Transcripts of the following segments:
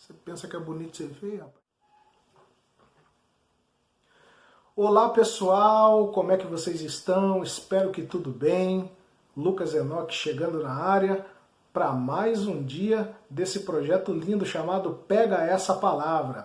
Você pensa que é bonito ser feio, rapaz? Olá pessoal, como é que vocês estão? Espero que tudo bem. Lucas Enoque chegando na área para mais um dia desse projeto lindo chamado Pega Essa Palavra.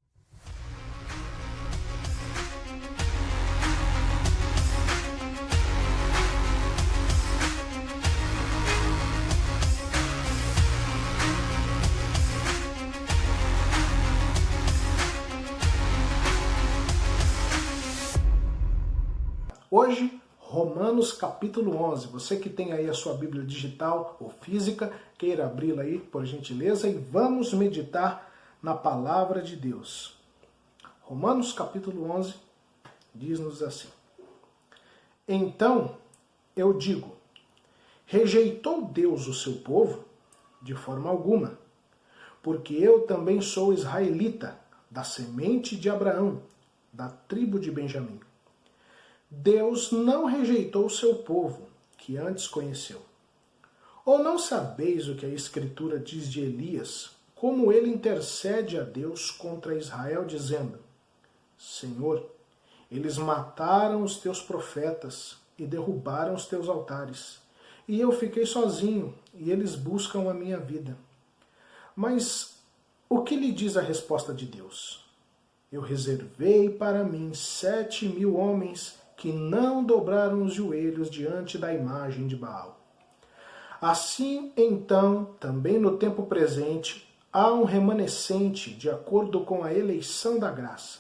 Hoje, Romanos capítulo 11. Você que tem aí a sua Bíblia digital ou física, queira abri-la aí, por gentileza, e vamos meditar na palavra de Deus. Romanos capítulo 11 diz-nos assim: Então, eu digo, rejeitou Deus o seu povo? De forma alguma, porque eu também sou israelita, da semente de Abraão, da tribo de Benjamim. Deus não rejeitou o seu povo, que antes conheceu. Ou não sabeis o que a Escritura diz de Elias, como ele intercede a Deus contra Israel, dizendo: Senhor, eles mataram os teus profetas e derrubaram os teus altares, e eu fiquei sozinho, e eles buscam a minha vida. Mas o que lhe diz a resposta de Deus? Eu reservei para mim 7.000 homens que não dobraram os joelhos diante da imagem de Baal. Assim, então, também no tempo presente, há um remanescente de acordo com a eleição da graça.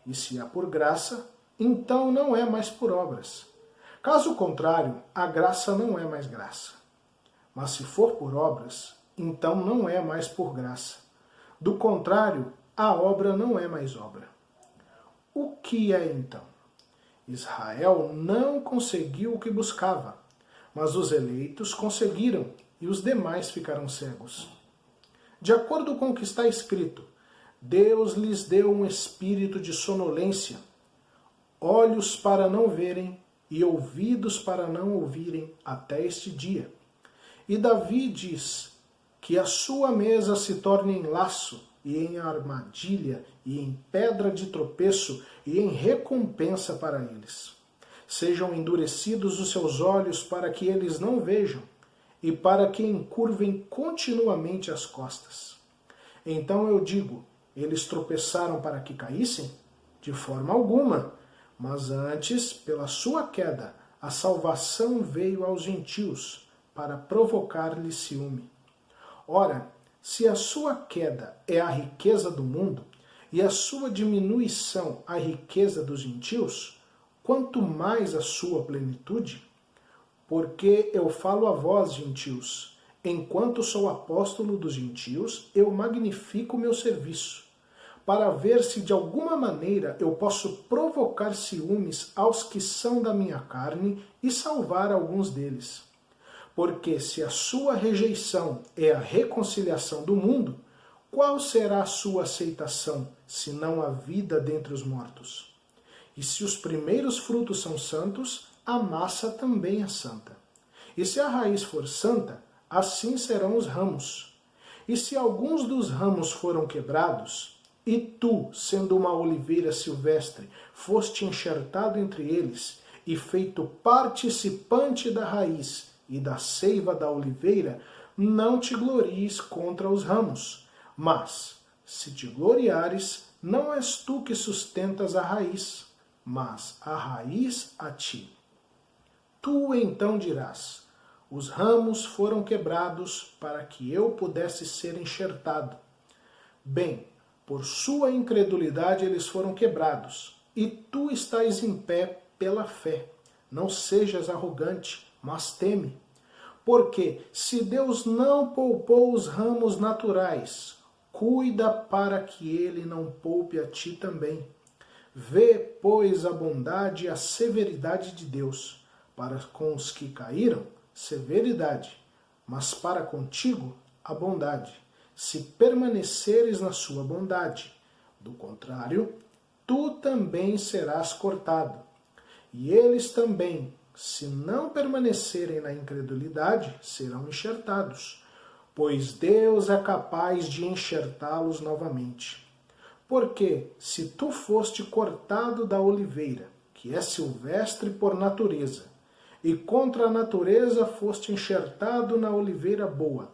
E se há por graça, então não é mais por obras. Caso contrário, a graça não é mais graça. Mas se for por obras, então não é mais por graça. Do contrário, a obra não é mais obra. O que é então? Israel não conseguiu o que buscava, mas os eleitos conseguiram e os demais ficaram cegos. De acordo com o que está escrito, Deus lhes deu um espírito de sonolência, olhos para não verem e ouvidos para não ouvirem até este dia. E Davi diz que a sua mesa se torne em laço e em armadilha, e em pedra de tropeço, e em recompensa para eles. Sejam endurecidos os seus olhos para que eles não vejam, e para que encurvem continuamente as costas. Então eu digo, eles tropeçaram para que caíssem? De forma alguma, mas antes, pela sua queda, a salvação veio aos gentios, para provocar-lhes ciúme. Ora, se a sua queda é a riqueza do mundo, e a sua diminuição a riqueza dos gentios, quanto mais a sua plenitude? Porque eu falo a vós, gentios, enquanto sou apóstolo dos gentios, eu magnifico o meu serviço, para ver se de alguma maneira eu posso provocar ciúmes aos que são da minha carne e salvar alguns deles. Porque se a sua rejeição é a reconciliação do mundo, qual será a sua aceitação, senão a vida dentre os mortos? E se os primeiros frutos são santos, a massa também é santa. E se a raiz for santa, assim serão os ramos. E se alguns dos ramos foram quebrados, e tu, sendo uma oliveira silvestre, foste enxertado entre eles, e feito participante da raiz, e da seiva da oliveira, não te glories contra os ramos. Mas, se te gloriares, não és tu que sustentas a raiz, mas a raiz a ti. Tu então dirás, os ramos foram quebrados para que eu pudesse ser enxertado. Bem, por sua incredulidade eles foram quebrados, e tu estás em pé pela fé. Não sejas arrogante, mas teme. Porque se Deus não poupou os ramos naturais, cuida para que ele não poupe a ti também. Vê, pois, a bondade e a severidade de Deus. Para com os que caíram, severidade, mas para contigo, a bondade, se permaneceres na sua bondade. Do contrário, tu também serás cortado. E eles também, se não permanecerem na incredulidade, serão enxertados. pois Deus é capaz de enxertá-los novamente. Porque, se tu foste cortado da oliveira, que é silvestre por natureza, e contra a natureza foste enxertado na oliveira boa,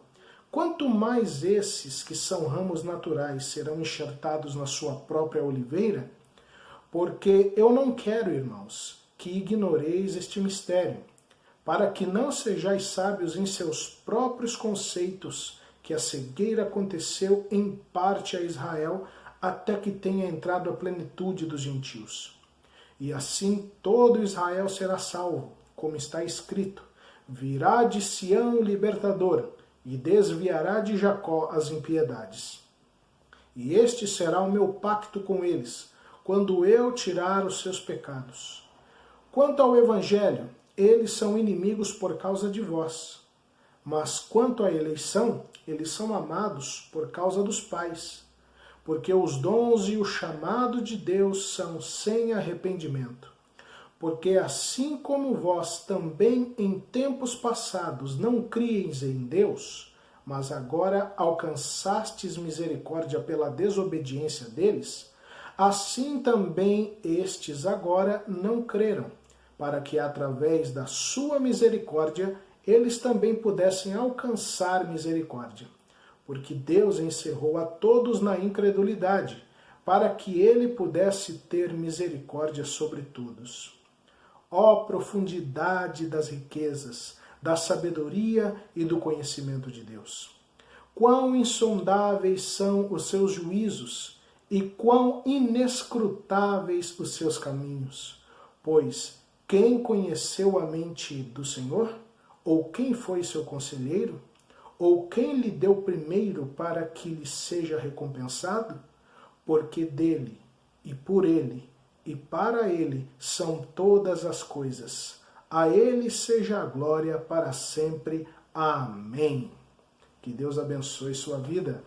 quanto mais esses, que são ramos naturais, serão enxertados na sua própria oliveira? Porque eu não quero, irmãos, que ignoreis este mistério, para que não sejais sábios em seus próprios conceitos, que a cegueira aconteceu em parte a Israel, até que tenha entrado a plenitude dos gentios. E assim todo Israel será salvo, como está escrito: virá de Sião o libertador, e desviará de Jacó as impiedades. E este será o meu pacto com eles, quando eu tirar os seus pecados. Quanto ao Evangelho, eles são inimigos por causa de vós. Mas quanto à eleição, eles são amados por causa dos pais. Porque os dons e o chamado de Deus são sem arrependimento. Porque assim como vós também em tempos passados não crieis em Deus, mas agora alcançastes misericórdia pela desobediência deles, assim também estes agora não creram, para que através da sua misericórdia eles também pudessem alcançar misericórdia. Porque Deus encerrou a todos na incredulidade, para que ele pudesse ter misericórdia sobre todos. Ó profundidade das riquezas, da sabedoria e do conhecimento de Deus! Quão insondáveis são os seus juízos e quão inescrutáveis os seus caminhos! Pois quem conheceu a mente do Senhor? Ou quem foi seu conselheiro? Ou quem lhe deu primeiro para que lhe seja recompensado? Porque dele, e por ele, e para ele são todas as coisas. A ele seja a glória para sempre. Amém. Que Deus abençoe sua vida.